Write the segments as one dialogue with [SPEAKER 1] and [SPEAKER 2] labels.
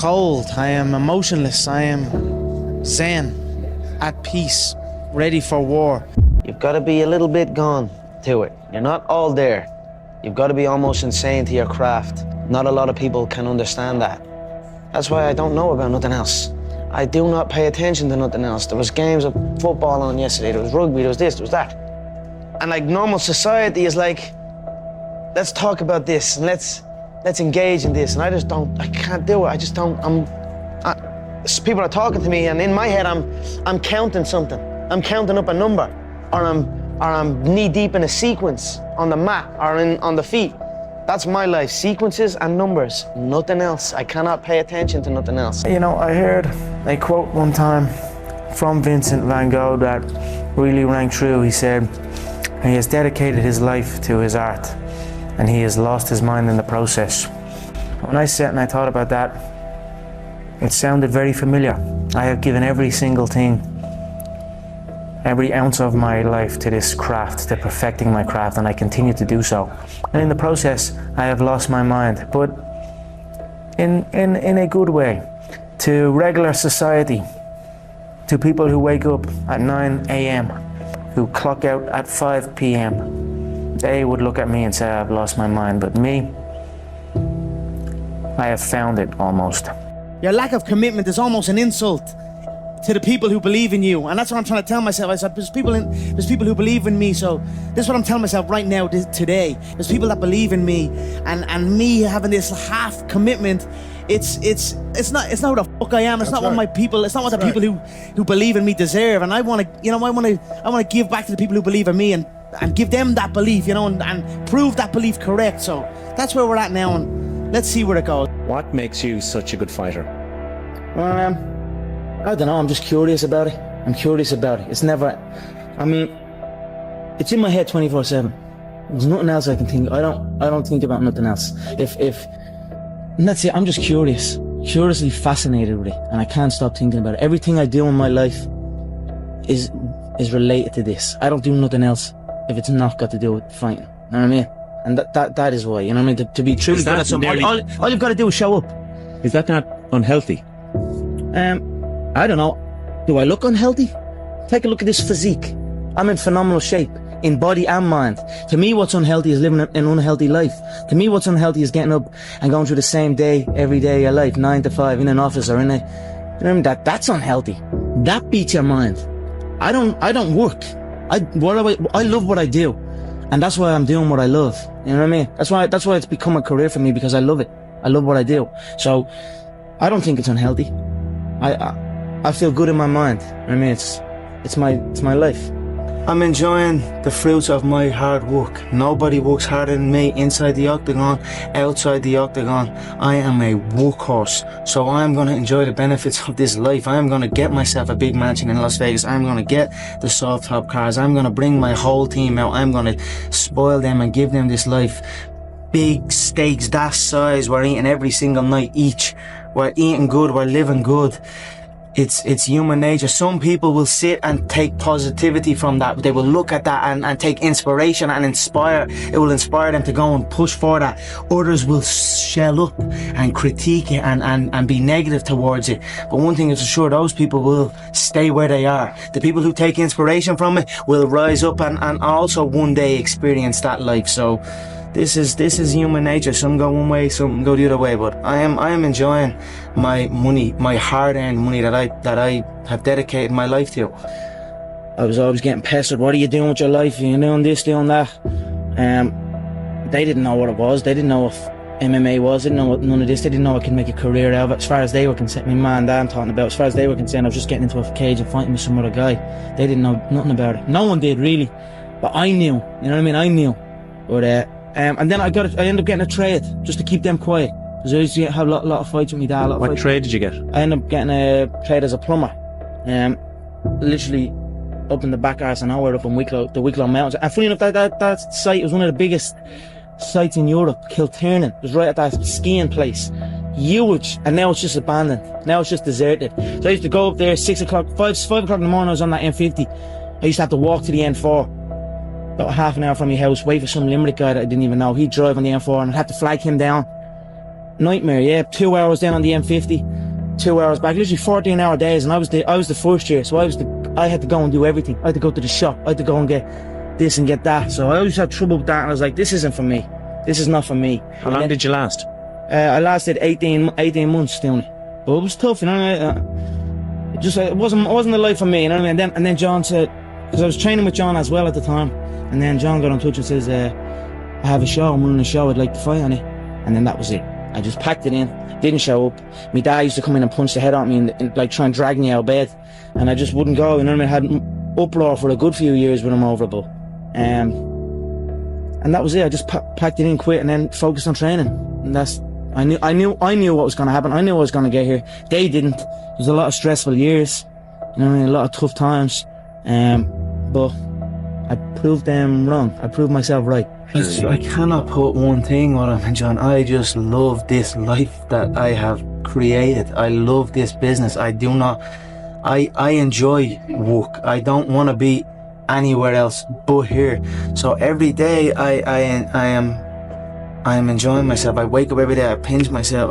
[SPEAKER 1] cold, I am emotionless, I am zen, at peace, ready for war.
[SPEAKER 2] You've got to be a little bit gone to it. You're not all there. You've got to be almost insane to your craft. Not a lot of people can understand that. That's why I don't know about nothing else. I do not pay attention to nothing else. There was games of football on yesterday, there was rugby, there was this, there was that. And like normal society is like, let's talk about this and let's engage in this. And I can't do it. I just don't, people are talking to me and in my head I'm counting something. I'm counting up a number or I'm knee deep in a sequence on the mat or on the feet. That's my life, sequences and numbers, nothing else. I cannot pay attention to nothing else.
[SPEAKER 1] You know, I heard a quote one time from Vincent van Gogh that really rang true. He said, he has dedicated his life to his art and he has lost his mind in the process. When I sat and I thought about that, it sounded very familiar. I have given every single thing, every ounce of my life to this craft, to perfecting my craft, and I continue to do so. And in the process, I have lost my mind, but in a good way, to regular society, to people who wake up at 9 a.m., who clock out at 5 p.m. They would look at me and say, I've lost my mind, but me, I have found it almost.
[SPEAKER 3] Your lack of commitment is almost an insult to the people who believe in you, and that's what I'm trying to tell myself. I said, there's people who believe in me, so this is what I'm telling myself right now, today. There's people that believe in me, and me having this half commitment, it's not what the fuck I am. It's not what my people. It's not what the people who believe in me deserve. And I want to give back to the people who believe in me and give them that belief, and prove that belief correct. So that's where we're at now, and let's see where it goes.
[SPEAKER 4] What makes you such a good fighter?
[SPEAKER 3] I don't know, I'm just curious about it. I'm curious about it. It's never, it's in my head 24/7. There's nothing else I can think. I don't think about nothing else. And that's it. I'm just curiously fascinated with it, and I can't stop thinking about it. Everything I do in my life is related to this. I don't do nothing else if it's not got to do with fighting. You know what I mean? And that is why. You know what I mean? To be truly good at something, all you've got to do is show up.
[SPEAKER 4] Is that not unhealthy?
[SPEAKER 3] I don't know. Do I look unhealthy? Take a look at this physique. I'm in phenomenal shape, in body and mind. To me, what's unhealthy is living an unhealthy life. To me, what's unhealthy is getting up and going through the same day, every day of your life, 9 to 5, in an office or in a... You know what I mean? That's unhealthy. That beats your mind. I don't work. I love what I do. And that's why I'm doing what I love. You know what I mean? That's why it's become a career for me, because I love it. I love what I do. So, I don't think it's unhealthy. I feel good in my mind. I mean, it's my life. I'm enjoying the fruits of my hard work. Nobody works harder than me inside the octagon, outside the octagon. I am a workhorse, so I'm going to enjoy the benefits of this life. I'm going to get myself a big mansion in Las Vegas. I'm going to get the soft top cars. I'm going to bring my whole team out. I'm going to spoil them and give them this life. Big steaks that size, we're eating every single night each. We're eating good, we're living good. It's human nature. Some people will sit and take positivity from that. They will look at that and take inspiration and inspire. It will inspire them to go and push for that. Others will shell up and critique it and be negative towards it. But one thing is for sure, those people will stay where they are. The people who take inspiration from it will rise up and also one day experience that life. So this is human nature. Some go one way, some go the other way. But I am enjoying my money, my hard-earned money that I have dedicated my life to. I was always getting pestered. What are you doing with your life? You're doing this, doing that. They didn't know what it was. They didn't know if MMA was. They didn't know what none of this. They didn't know I could make a career out of it. As far as they were concerned, my man and dad I'm talking about. As far as they were concerned, I was just getting into a cage and fighting with some other guy. They didn't know nothing about it. No one did really, but I knew. You know what I mean? I knew. But and then I ended up getting a trade just to keep them quiet. Because I used to have a lot of fights with my dad.
[SPEAKER 4] What trade did you get?
[SPEAKER 3] I ended up getting a trade as a plumber. Literally up in the back arse of nowhere, up in the Wicklow Mountains. And funny enough, that site was one of the biggest sites in Europe. Kilternan. It was right at that skiing place. Huge. And now it's just abandoned. Now it's just deserted. So I used to go up there 5 o'clock in the morning. I was on that M50. I used to have to walk to the N4. About half an hour from my house, wait for some Limerick guy that I didn't even know. He'd drive on the M4 and I'd have to flag him down. nightmare, yeah. 2 hours down on the M50, 2 hours back, literally 14-hour days, and I was the first year, so I had to go and do everything. I had to go to the shop, I had to go and get this and get that, so I always had trouble with that, and I was like, this isn't for me. This is not for me.
[SPEAKER 4] How long did you last?
[SPEAKER 3] I lasted 18 months doing it, but it was tough, you know. It wasn't a life for me, you know what I mean? And then John said, because I was training with John as well at the time, and then John got in touch and says, I have a show, I'm running a show, I'd like to fight on it. And then that was it. I just packed it in, didn't show up. My dad used to come in and punch the head out of me and like try and drag me out of bed, and I just wouldn't go, you know what I mean? I had uproar for a good few years with him over it, and that was it. I just packed it in, quit, and then focused on training. And I knew what was going to happen. I knew I was going to get here. They didn't. There was a lot of stressful years, you know what I mean? A lot of tough times, but I proved them wrong. I proved myself right.
[SPEAKER 1] I cannot put one thing on it, John. I just love this life that I have created. I love this business. I enjoy work. I don't want to be anywhere else but here. So every day I am enjoying myself. I wake up every day, I pinch myself.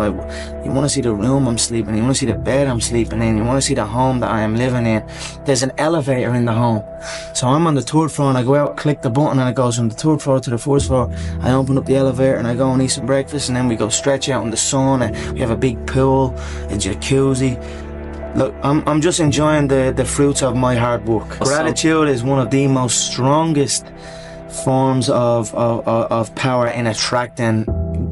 [SPEAKER 1] You want to see the room I'm sleeping in, you want to see the bed I'm sleeping in, you want to see the home that I am living in. There's an elevator in the home. So I'm on the 3rd floor, and I go out, click the button, and it goes from the 3rd floor to the 1st floor. I open up the elevator and I go and eat some breakfast, and then we go stretch out in the sun, and we have a big pool, a jacuzzi. Look, I'm just enjoying the fruits of my hard work. Gratitude is one of the most strongest forms of power in attracting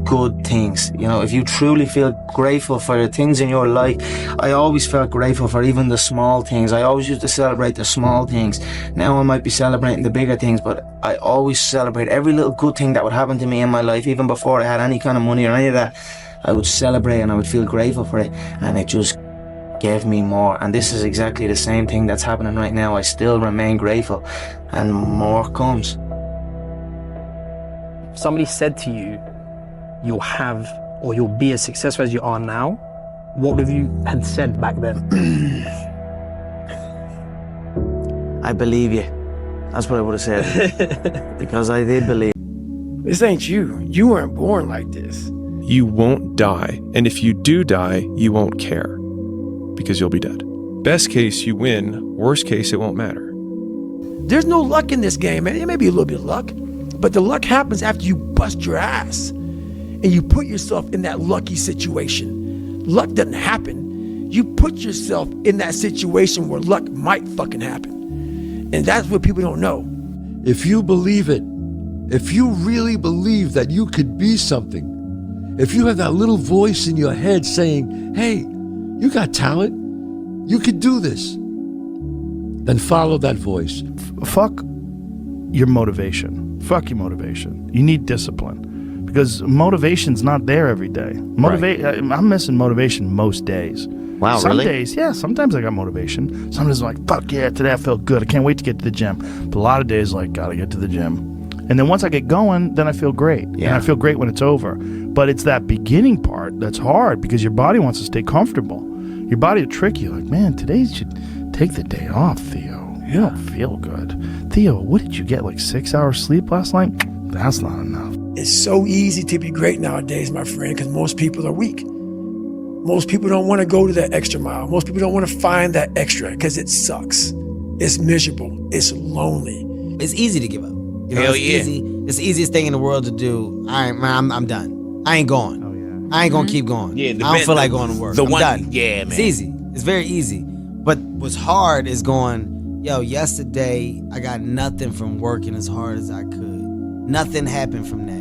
[SPEAKER 1] good things. You know, if you truly feel grateful for the things in your life, I always felt grateful for even the small things. I always used to celebrate the small things. Now I might be celebrating the bigger things, but I always celebrate every little good thing that would happen to me in my life. Even before I had any kind of money or any of that, I would celebrate and I would feel grateful for it, and it just gave me more. And this is exactly the same thing that's happening right now. I still remain grateful, and more comes.
[SPEAKER 5] Somebody said to you, you'll have, or you'll be as successful as you are now, what would you had said back then?
[SPEAKER 1] I believe you. That's what I would have said. Because I did believe.
[SPEAKER 6] This ain't you. You weren't born like this.
[SPEAKER 7] You won't die, and if you do die, you won't care, because you'll be dead. Best case, you win. Worst case, it won't matter.
[SPEAKER 6] There's no luck in this game, man. It may be a little bit of luck, but the luck happens after you bust your ass and you put yourself in that lucky situation. Luck doesn't happen. You put yourself in that situation where luck might fucking happen. And that's what people don't know.
[SPEAKER 8] If you believe it, if you really believe that you could be something, if you have that little voice in your head saying, hey, you got talent, you could do this, then follow that voice.
[SPEAKER 9] Fuck your motivation. Fuck your motivation. You need discipline, because motivation's not there every day. I'm missing motivation most days.
[SPEAKER 2] Wow,
[SPEAKER 9] Some
[SPEAKER 2] really?
[SPEAKER 9] days, yeah, sometimes I got motivation. Sometimes I'm like, fuck yeah, today I felt good. I can't wait to get to the gym. But a lot of days, like, gotta get to the gym. And then once I get going, then I feel great.
[SPEAKER 2] Yeah.
[SPEAKER 9] And I feel great when it's over. But it's that beginning part that's hard, because your body wants to stay comfortable. Your body will trick you, like, man, today you should take the day off, Theo. You don't feel good. Theo, what did you get, like 6 hours sleep last night? That's not enough.
[SPEAKER 6] It's so easy to be great nowadays, my friend, because most people are weak. Most people don't want to go to that extra mile. Most people don't want to find that extra because it sucks. It's miserable. It's lonely.
[SPEAKER 10] It's easy to give up. You know, it's easy. It's the easiest thing in the world to do. I'm done. I ain't going. I ain't gonna keep going. I don't feel like going to work. I'm done. Yeah, man. It's easy. It's very easy. But what's hard is going, yo, yesterday I got nothing from working as hard as I could. Nothing happened from that.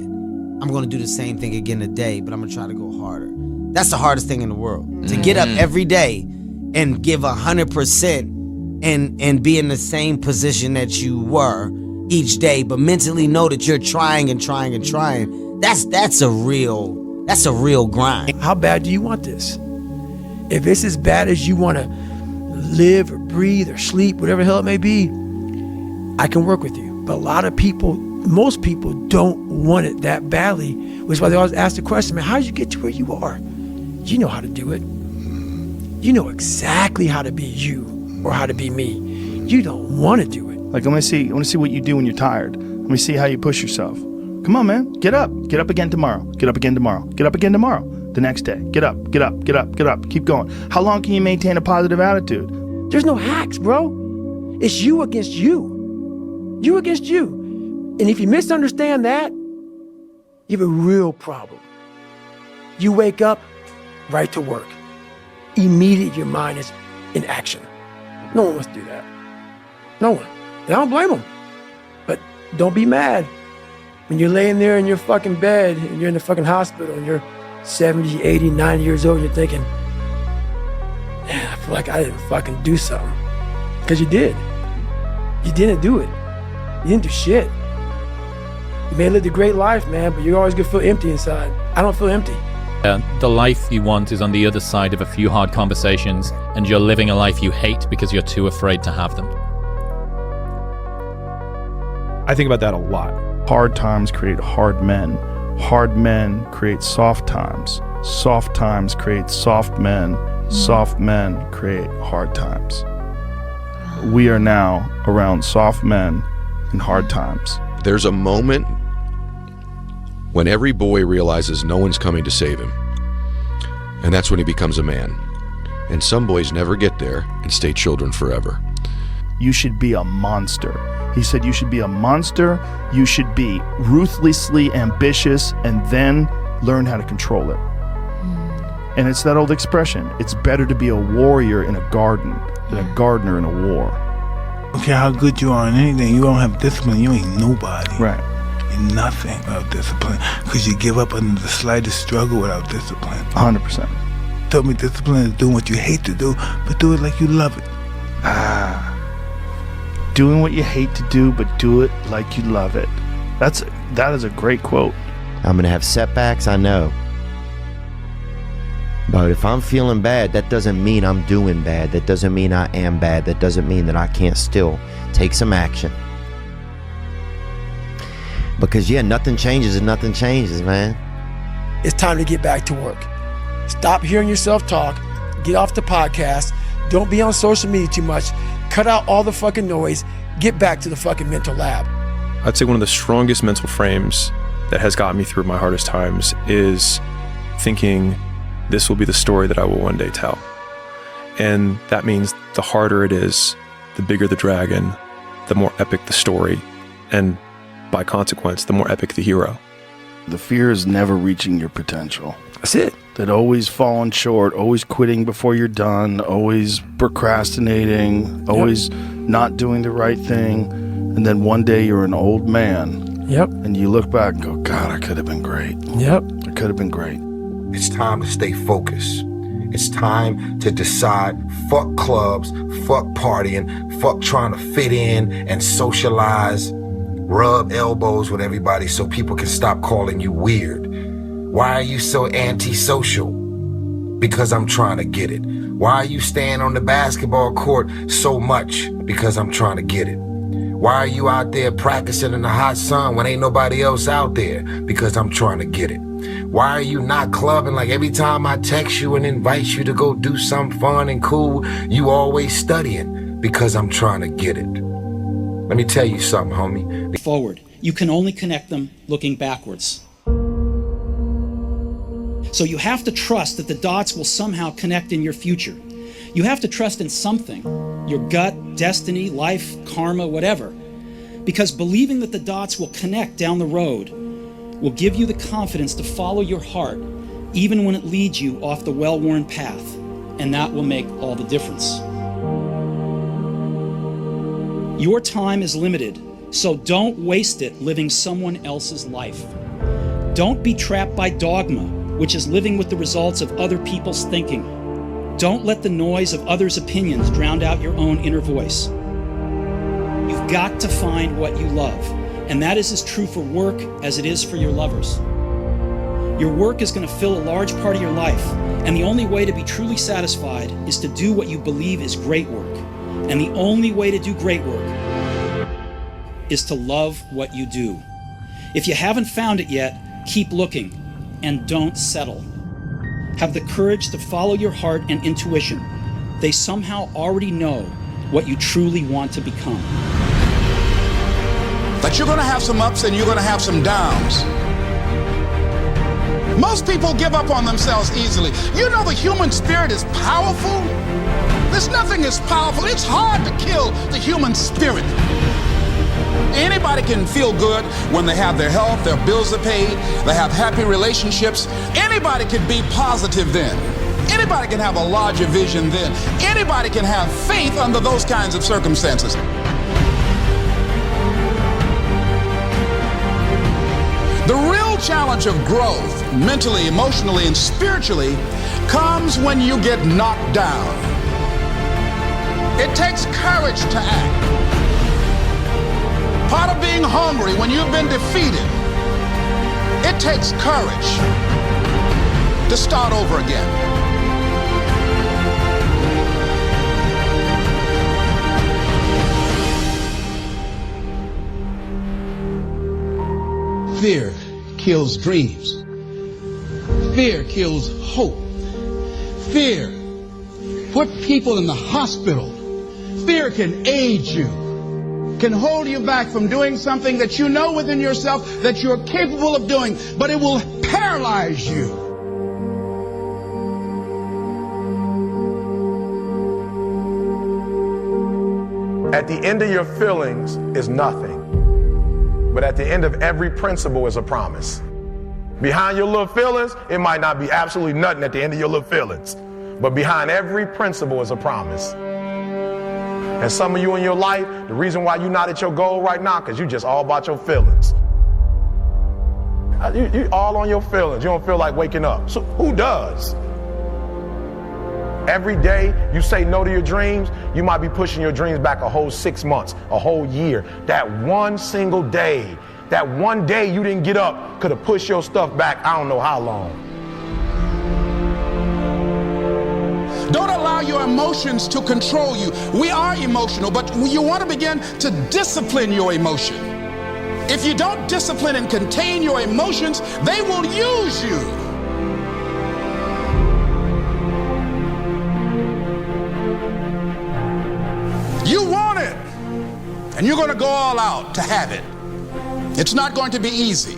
[SPEAKER 10] I'm gonna do the same thing again today, but I'm gonna try to go harder. That's the hardest thing in the world. To get up every day and give 100% and be in the same position that you were each day, but mentally know that you're trying and trying and trying. That's a real grind.
[SPEAKER 6] How bad do you want this? If it's as bad as you want to live or breathe or sleep, whatever the hell it may be, I can work with you. But a lot of people, most people don't want it that badly, which is why they always ask the question, man, how did you get to where you are? You know how to do it. You know exactly how to be you or how to be me. You don't want to do it.
[SPEAKER 9] Like, I want to see what you do when you're tired. Let me see how you push yourself. Come on, man. Get up. Get up again tomorrow. Get up again tomorrow. Get up again tomorrow. the next day. Get up, get up, get up, get up. Keep going. How long can you maintain a positive attitude?
[SPEAKER 6] There's no hacks, bro. It's you against you. You against you. And if you misunderstand that, you have a real problem. You wake up, right to work. Immediately your mind is in action. No one wants to do that. No one. And I don't blame them. But don't be mad when you're laying there in your fucking bed and you're in the fucking hospital and you're 70, 80, 90 years old and you're thinking, man, I feel like I didn't fucking do something. Because you did. You didn't do it. You didn't do shit. You may have lived a great life, man, but you're always gonna feel empty inside. I don't feel empty.
[SPEAKER 11] The life you want is on the other side of a few hard conversations, and you're living a life you hate because you're too afraid to have them.
[SPEAKER 7] I think about that a lot.
[SPEAKER 9] Hard times create hard men. Hard men create soft times. Soft times create soft men. Soft men create hard times. We are now around soft men in hard times.
[SPEAKER 12] There's a moment when every boy realizes no one's coming to save him. And that's when he becomes a man. And some boys never get there and stay children forever.
[SPEAKER 9] You should be a monster. He said you should be a monster, you should be ruthlessly ambitious, and then learn how to control it. And it's that old expression, it's better to be a warrior in a garden than a gardener in a war.
[SPEAKER 13] Okay, how good you are in anything, you don't have discipline, you ain't nobody.
[SPEAKER 9] Right.
[SPEAKER 13] You're nothing without discipline, because you give up under the slightest struggle without discipline.
[SPEAKER 9] 100%.
[SPEAKER 13] Told me discipline is doing what you hate to do, but do it like you love it.
[SPEAKER 9] Doing what you hate to do, but do it like you love it. That is a great quote.
[SPEAKER 14] I'm gonna have setbacks, I know. But if I'm feeling bad, that doesn't mean I'm doing bad. That doesn't mean I am bad. That doesn't mean that I can't still take some action. Because yeah, nothing changes and nothing changes, man.
[SPEAKER 6] It's time to get back to work. Stop hearing yourself talk. Get off the podcast. Don't be on social media too much. Cut out all the fucking noise. Get back to the fucking mental lab.
[SPEAKER 7] I'd say one of the strongest mental frames that has got me through my hardest times is thinking this will be the story that I will one day tell. And that means the harder it is, the bigger the dragon, the more epic the story, and by consequence, the more epic the hero.
[SPEAKER 9] The fear is never reaching your potential.
[SPEAKER 6] That's it.
[SPEAKER 9] That always falling short, always quitting before you're done, always procrastinating, always not doing the right thing. And then one day you're an old man.
[SPEAKER 6] Yep.
[SPEAKER 9] And you look back and go, God, I could have been great.
[SPEAKER 6] Yep.
[SPEAKER 9] I could have been great.
[SPEAKER 15] It's time to stay focused. It's time to decide, fuck clubs, fuck partying, fuck trying to fit in and socialize, rub elbows with everybody so people can stop calling you weird. Why are you so antisocial? Because I'm trying to get it. Why are you staying on the basketball court so much? Because I'm trying to get it. Why are you out there practicing in the hot sun when ain't nobody else out there? Because I'm trying to get it. Why are you not clubbing like every time I text you and invite you to go do something fun and cool, you always studying? Because I'm trying to get it. Let me tell you something, homie.
[SPEAKER 16] Forward. You can only connect them looking backwards. So you have to trust that the dots will somehow connect in your future. You have to trust in something, your gut, destiny, life, karma, whatever. Because believing that the dots will connect down the road will give you the confidence to follow your heart, even when it leads you off the well-worn path. And that will make all the difference. Your time is limited, so don't waste it living someone else's life. Don't be trapped by dogma, which is living with the results of other people's thinking. Don't let the noise of others' opinions drown out your own inner voice. You've got to find what you love, and that is as true for work as it is for your lovers. Your work is going to fill a large part of your life, and the only way to be truly satisfied is to do what you believe is great work. And the only way to do great work is to love what you do. If you haven't found it yet, keep looking and don't settle. Have the courage to follow your heart and intuition. They somehow already know what you truly want to become.
[SPEAKER 17] That you're going to have some ups and you're going to have some downs. Most people give up on themselves easily. You know the human spirit is powerful. There's nothing as powerful. It's hard to kill the human spirit. Anybody can feel good when they have their health, their bills are paid, they have happy relationships. Anybody can be positive then. Anybody can have a larger vision then. Anybody can have faith under those kinds of circumstances. The real challenge of growth, mentally, emotionally, and spiritually, comes when you get knocked down. It takes courage to act. Part of being hungry when you've been defeated, it takes courage to start over again.
[SPEAKER 18] Fear kills dreams. Fear kills hope. Fear put people in the hospital. Fear can aid you, can hold you back from doing something that you know within yourself that you're capable of doing, but it will paralyze you.
[SPEAKER 19] At the end of your feelings is nothing, but at the end of every principle is a promise. Behind your little feelings, it might not be absolutely nothing at the end of your little feelings, but behind every principle is a promise. And some of you in your life, the reason why you're not at your goal right now, because you just all about your feelings. You all on your feelings. You don't feel like waking up. So who does? Every day you say no to your dreams, you might be pushing your dreams back a whole 6 months, a whole year. That one single day, that one day you didn't get up could have pushed your stuff back I don't know how long.
[SPEAKER 17] Don't allow your emotions to control you. We are emotional, but you want to begin to discipline your emotion. If you don't discipline and contain your emotions, they will use you. You want it, and you're going to go all out to have it. It's not going to be easy.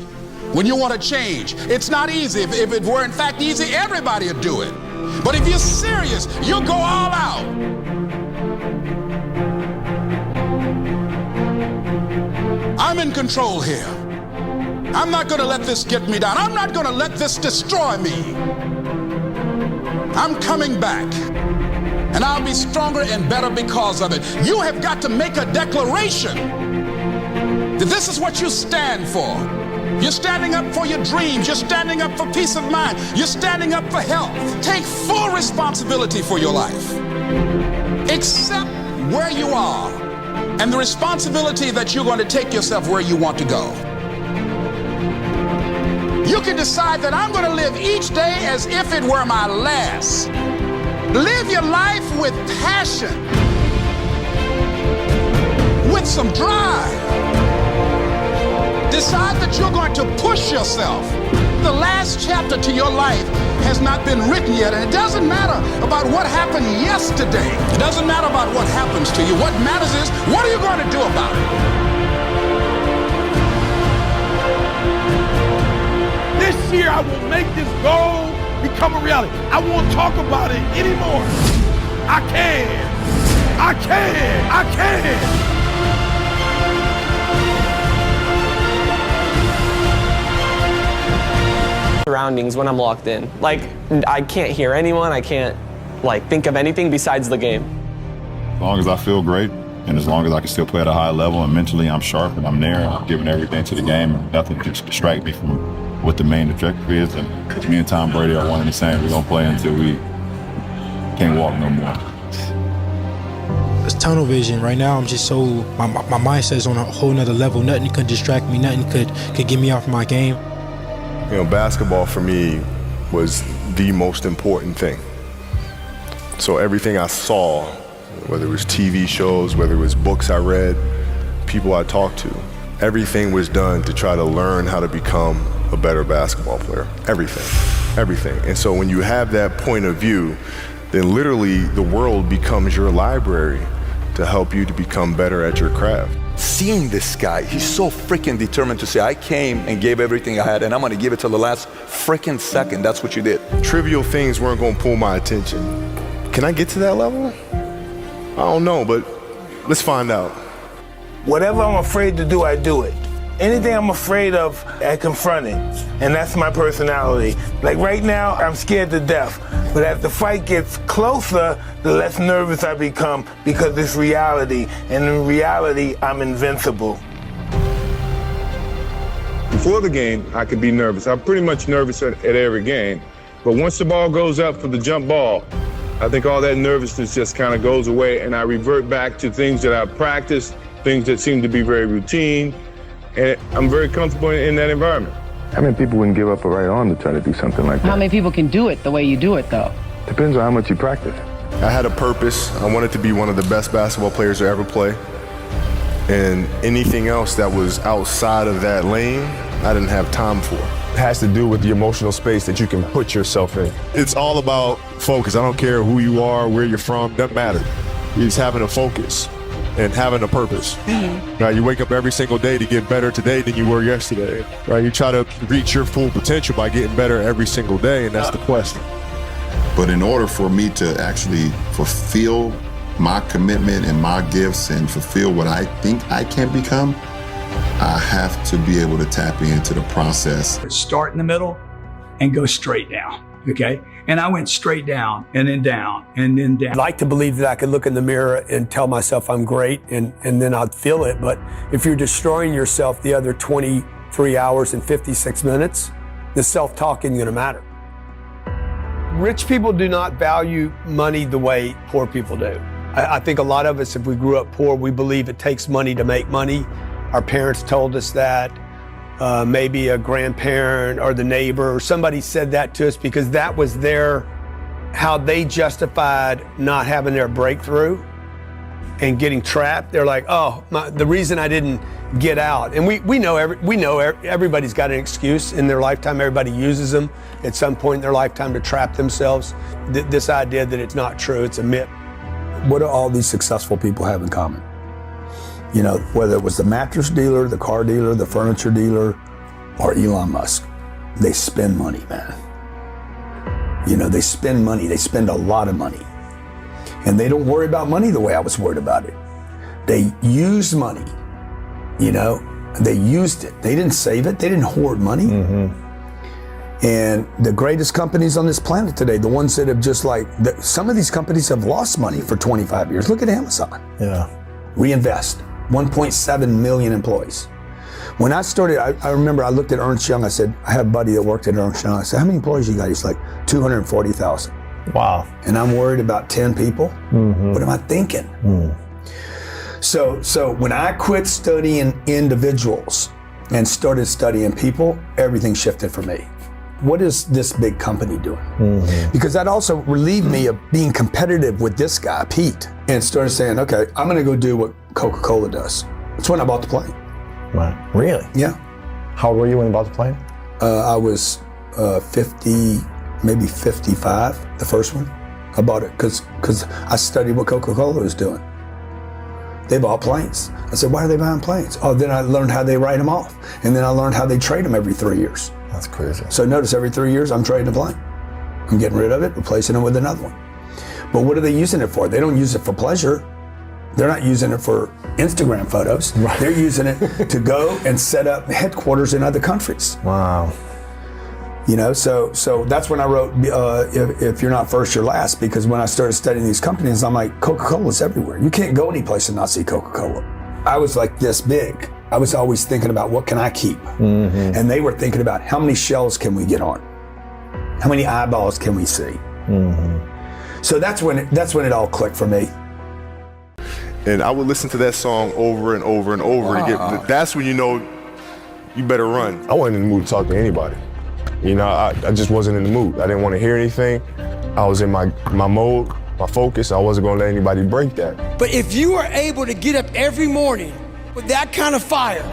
[SPEAKER 17] When you want to change, it's not easy. If it were in fact easy, everybody would do it. But if you're serious, you'll go all out. I'm in control here. I'm not going to let this get me down. I'm not going to let this destroy me. I'm coming back. And I'll be stronger and better because of it. You have got to make a declaration that this is what you stand for. You're standing up for your dreams. You're standing up for peace of mind. You're standing up for health. Take full responsibility for your life. Accept where you are and the responsibility that you're going to take yourself where you want to go. You can decide that I'm going to live each day as if it were my last. Live your life with passion, with some drive. Decide that you're going to push yourself. The last chapter to your life has not been written yet, and it doesn't matter about what happened yesterday. It doesn't matter about what happens to you. What matters is, what are you going to do about it?
[SPEAKER 9] This year I will make this goal become a reality. I won't talk about it anymore. I can. I can. I can.
[SPEAKER 20] Surroundings when I'm locked in. Like, I can't hear anyone. I can't, think of anything besides the game.
[SPEAKER 21] As long as I feel great, and as long as I can still play at a high level, and mentally I'm sharp and I'm there, and I'm giving everything to the game, and nothing can distract me from what the main objective is. And me and Tom Brady are one and the same. We're going to play until we can't walk no more.
[SPEAKER 22] It's tunnel vision. Right now, I'm just so, my mindset's on a whole nother level. Nothing could distract me. Nothing could get me off my game.
[SPEAKER 23] You know, basketball for me was the most important thing. So everything I saw, whether it was TV shows, whether it was books I read, people I talked to, everything was done to try to learn how to become a better basketball player. Everything. And so when you have that point of view, then literally the world becomes your library to help you to become better at your craft.
[SPEAKER 3] seeing this guy, he's so freaking determined to say, I came and gave everything I had, and I'm gonna give it till the last freaking second. That's what you did.
[SPEAKER 23] Trivial things weren't gonna pull my attention. Can I get to that level? I don't know, but let's find out.
[SPEAKER 4] Whatever I'm afraid to do, I do it. Anything I'm afraid of, I confront it. And that's my personality. Like right now, I'm scared to death. But as the fight gets closer, the less nervous I become because it's reality. And in reality, I'm invincible.
[SPEAKER 19] Before the game, I could be nervous. I'm pretty much nervous at every game. But once the ball goes up for the jump ball, I think all that nervousness just kind of goes away, and I revert back to things that I've practiced, things that seem to be very routine, and I'm very comfortable in that environment.
[SPEAKER 5] How many people wouldn't give up a right arm to try to do something like that?
[SPEAKER 24] How many people can do it the way you do it, though?
[SPEAKER 5] Depends on how much you practice.
[SPEAKER 23] I had a purpose. I wanted to be one of the best basketball players to ever play. And anything else that was outside of that lane, I didn't have time for.
[SPEAKER 25] It has to do with the emotional space that you can put yourself in.
[SPEAKER 23] It's all about focus. I don't care who you are, where you're from, doesn't matter. It's having a focus and having a purpose. Right? You wake up every single day to get better today than you were yesterday. Right? You try to reach your full potential by getting better every single day, and that's the quest.
[SPEAKER 26] But in order for me to actually fulfill my commitment and my gifts and fulfill what I think I can become, I have to be able to tap into the process.
[SPEAKER 27] Start in the middle and go straight down, okay? And I went straight down and then down and then down.
[SPEAKER 28] I'd like to believe that I could look in the mirror and tell myself I'm great and then I'd feel it. But if you're destroying yourself the other 23 hours and 56 minutes, the self-talk isn't gonna matter. Rich people do not value money the way poor people do. I think a lot of us, if we grew up poor, we believe it takes money to make money. Our parents told us that. Maybe a grandparent or the neighbor or somebody said that to us because that was how they justified not having their breakthrough and getting trapped. They're like, oh, the reason I didn't get out. And we know everybody's got an excuse in their lifetime. Everybody uses them at some point in their lifetime to trap themselves. This idea that it's not true, it's a myth.
[SPEAKER 29] What do all these successful people have in common? You know, whether it was the mattress dealer, the car dealer, the furniture dealer, or Elon Musk, they spend money, man. You know, they spend money. They spend a lot of money. And they don't worry about money the way I was worried about it. They use money, you know, they used it. They didn't save it. They didn't hoard money. And the greatest companies on this planet today, the ones that have just some of these companies have lost money for 25 years. Look at Amazon. Yeah. Reinvest. 1.7 million employees. When I started, I remember I looked at Ernst Young. I said, I have a buddy that worked at Ernst Young. I said, how many employees you got? He's like, 240,000. Wow. And I'm worried about 10 people. What am I thinking? So when I quit studying individuals and started studying people, everything shifted for me. What is this big company doing? Because that also relieved me of being competitive with this guy, Pete, and started saying, okay, I'm gonna go do what Coca-Cola does. That's when I bought the plane.
[SPEAKER 30] Wow, really?
[SPEAKER 29] Yeah.
[SPEAKER 30] How old were you when you bought the plane?
[SPEAKER 29] I was 50, maybe 55, the first one. I bought it because I studied what Coca-Cola was doing. They bought planes. I said, why are they buying planes? Oh, then I learned how they write them off. And then I learned how they trade them every 3 years.
[SPEAKER 30] That's crazy.
[SPEAKER 29] So notice every 3 years, I'm trading a plane. I'm getting rid of it, replacing it with another one. But what are they using it for? They don't use it for pleasure. They're not using it for Instagram photos. Right. They're using it to go and set up headquarters in other countries.
[SPEAKER 30] Wow.
[SPEAKER 29] You know, so that's when I wrote, if you're not first, you're last, because when I started studying these companies, I'm like, Coca-Cola's everywhere. You can't go any place and not see Coca-Cola. I was like this big. I was always thinking about what can I keep? And they were thinking about how many shells can we get on? How many eyeballs can we see? So that's when it all clicked for me.
[SPEAKER 23] And I would listen to that song over and over and over again. That's when you know you better run.
[SPEAKER 25] I wasn't in the mood to talk to anybody. You know, I just wasn't in the mood. I didn't want to hear anything. I was in my mode, my focus. I wasn't going to let anybody break that.
[SPEAKER 6] But if you are able to get up every morning with that kind of fire,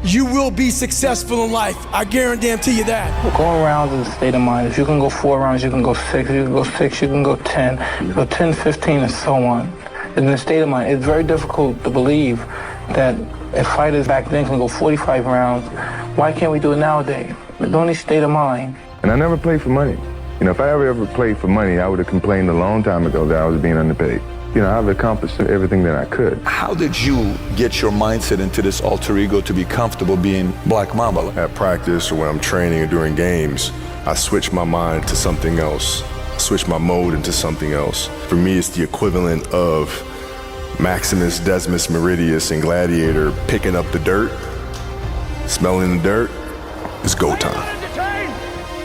[SPEAKER 6] you will be successful in life. I guarantee you that.
[SPEAKER 31] Going rounds is a state of mind. If you can go 4 rounds, you can go 6. You can go 6, you can go 10. You go 10, 15, and so on. In the state of mind, it's very difficult to believe that if fighters back then can go 45 rounds, why can't we do it nowadays? With only state of mind.
[SPEAKER 5] And I never played for money. You know, if I ever played for money, I would have complained a long time ago that I was being underpaid. You know, I've accomplished everything that I could.
[SPEAKER 3] How did you get your mindset into this alter ego to be comfortable being Black Mamba?
[SPEAKER 23] At practice or when I'm training or during games, I switch my mind to something else. Switch my mode into something else. For me, it's the equivalent of Maximus Decimus Meridius in Gladiator picking up the dirt, smelling the dirt. It's go time.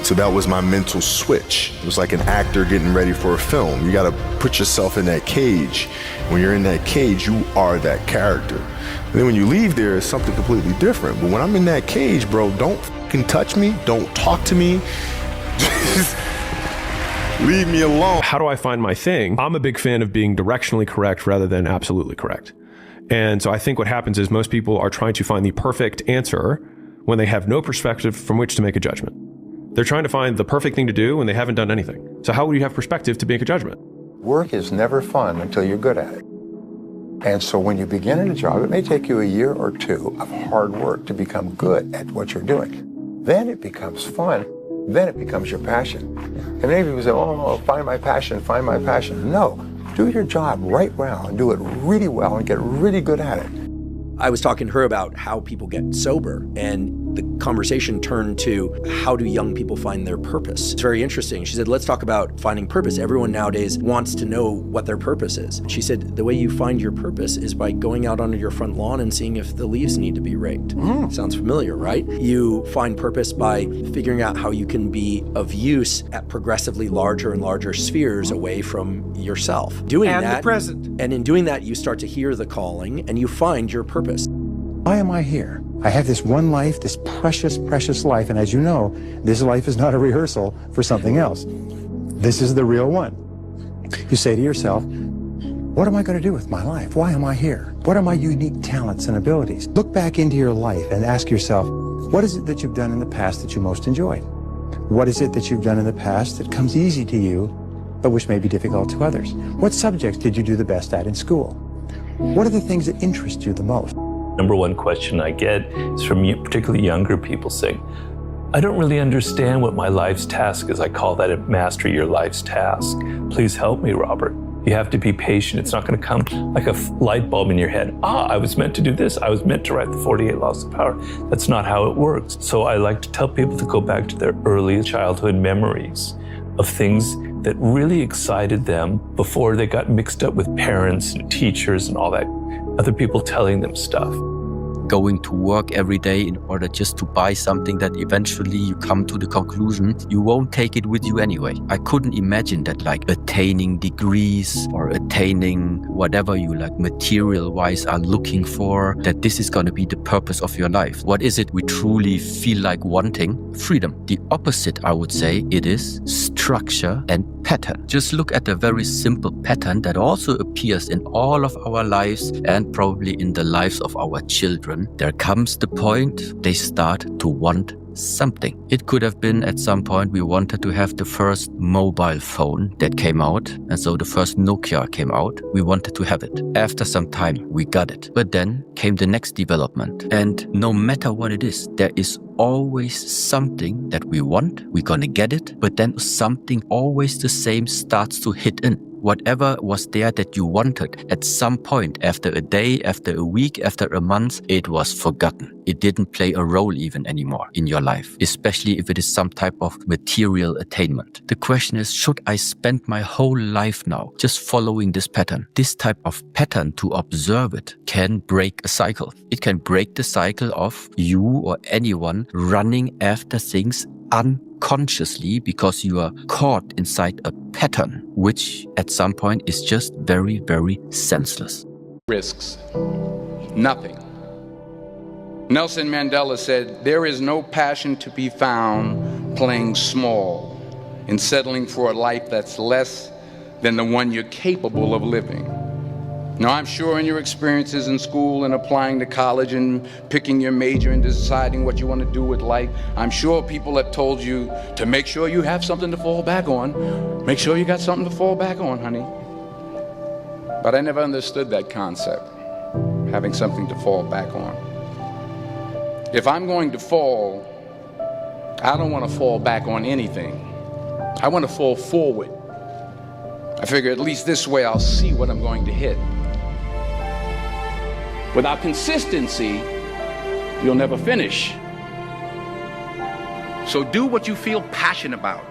[SPEAKER 23] So that was my mental switch. It was like an actor getting ready for a film. You gotta put yourself in that cage. When you're in that cage, you are that character. And then when you leave there, it's something completely different. But when I'm in that cage, bro, don't fucking touch me. Don't talk to me. Just leave me alone.
[SPEAKER 1] How do I find my thing? I'm a big fan of being directionally correct rather than absolutely correct. And so I think what happens is most people are trying to find the perfect answer when they have no perspective from which to make a judgment. They're trying to find the perfect thing to do when they haven't done anything. So how would you have perspective to make a judgment?
[SPEAKER 2] Work is never fun until you're good at it. And so when you begin at a job, it may take you a year or two of hard work to become good at what you're doing. Then it becomes fun. Then it becomes your passion. And many people say, oh, find my passion, find my passion. No, do your job right well and do it really well and get really good at it.
[SPEAKER 7] I was talking to her about how people get sober, and the conversation turned to how do young people find their purpose. It's very interesting. She said, let's talk about finding purpose. Everyone nowadays wants to know what their purpose is. She said, the way you find your purpose is by going out onto your front lawn and seeing if the leaves need to be raked. Sounds familiar, right? You find purpose by figuring out how you can be of use at progressively larger and larger spheres away from yourself. Doing
[SPEAKER 6] And
[SPEAKER 7] that,
[SPEAKER 6] the present.
[SPEAKER 7] And in doing that, you start to hear the calling and you find your purpose.
[SPEAKER 8] Why am I here? I have this one life, this precious, precious life, and as you know, this life is not a rehearsal for something else. This is the real one. You say to yourself, what am I going to do with my life? Why am I here? What are my unique talents and abilities? Look back into your life and ask yourself, what is it that you've done in the past that you most enjoyed? What is it that you've done in the past that comes easy to you, but which may be difficult to others? What subjects did you do the best at in school? What are the things that interest you the most?
[SPEAKER 10] Number one question I get is from particularly younger people saying, I don't really understand what my life's task is. I call that a master your life's task. Please help me, Robert. You have to be patient. It's not going to come like a light bulb in your head. I was meant to do this. I was meant to write the 48 Laws of Power. That's not how it works. So I like to tell people to go back to their early childhood memories of things that really excited them before they got mixed up with parents and teachers and all that, other people telling them stuff.
[SPEAKER 11] Going to work every day in order just to buy something that eventually you come to the conclusion you won't take it with you anyway. I couldn't imagine that like attaining degrees or attaining whatever you like material-wise are looking for, that this is going to be the purpose of your life. What is it we truly feel like wanting? Freedom. The opposite, I would say, it is structure and pattern. Just look at a very simple pattern that also appears in all of our lives and probably in the lives of our children. There comes the point they start to want something. It could have been at some point we wanted to have the first mobile phone that came out, and so the first Nokia came out. We wanted to have it. After some time, we got it. But then came the next development, and no matter what it is, there is always something that we want. We're gonna get it, but then something always the same starts to hit in. Whatever was there that you wanted, at some point, after a day, after a week, after a month, it was forgotten. It didn't play a role even anymore in your life, especially if it is some type of material attainment. The question is, should I spend my whole life now just following this pattern? This type of pattern, to observe it, can break a cycle. It can break the cycle of you or anyone running after things unconsciously because you are caught inside a pattern, which at some point is just very, very senseless.
[SPEAKER 12] Risks. Nothing. Nelson Mandela said, there is no passion to be found playing small and settling for a life that's less than the one you're capable of living. Now, I'm sure in your experiences in school and applying to college and picking your major and deciding what you want to do with life, I'm sure people have told you to make sure you have something to fall back on. Make sure you got something to fall back on, honey. But I never understood that concept. having something to fall back on. If I'm going to fall, I don't want to fall back on anything. I want to fall forward. I figure at least this way I'll see what I'm going to hit. Without consistency, you'll never finish. So do what you feel passionate about.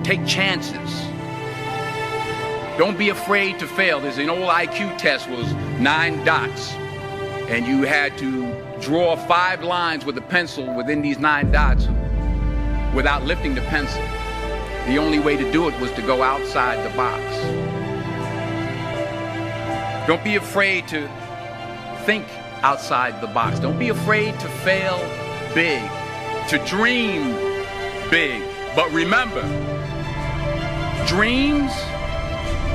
[SPEAKER 12] Take chances. Don't be afraid to fail. There's an old IQ test was 9 dots, and you had to draw 5 lines with a pencil within these 9 dots without lifting the pencil. The only way to do it was to go outside the box. Don't be afraid to think outside the box. Don't be afraid to fail big, to dream big. But remember, dreams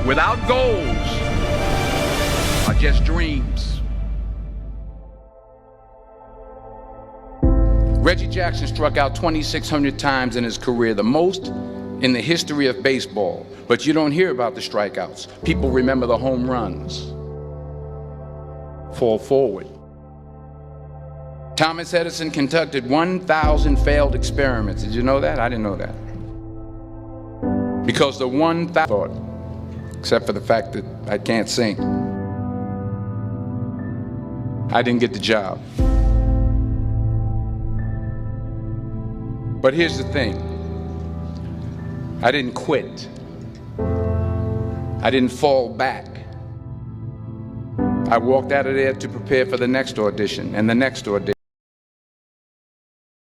[SPEAKER 12] without goals are just dreams. Reggie Jackson struck out 2,600 times in his career, the most in the history of baseball. But you don't hear about the strikeouts. People remember the home runs. Fall forward. Thomas Edison conducted 1,000 failed experiments. Did you know that? I didn't know that. Because the 1,000 thought, except for the fact that I can't sing, I didn't get the job. But here's the thing. I didn't quit. I didn't fall back. I walked out of there to prepare for the next audition and the next audition.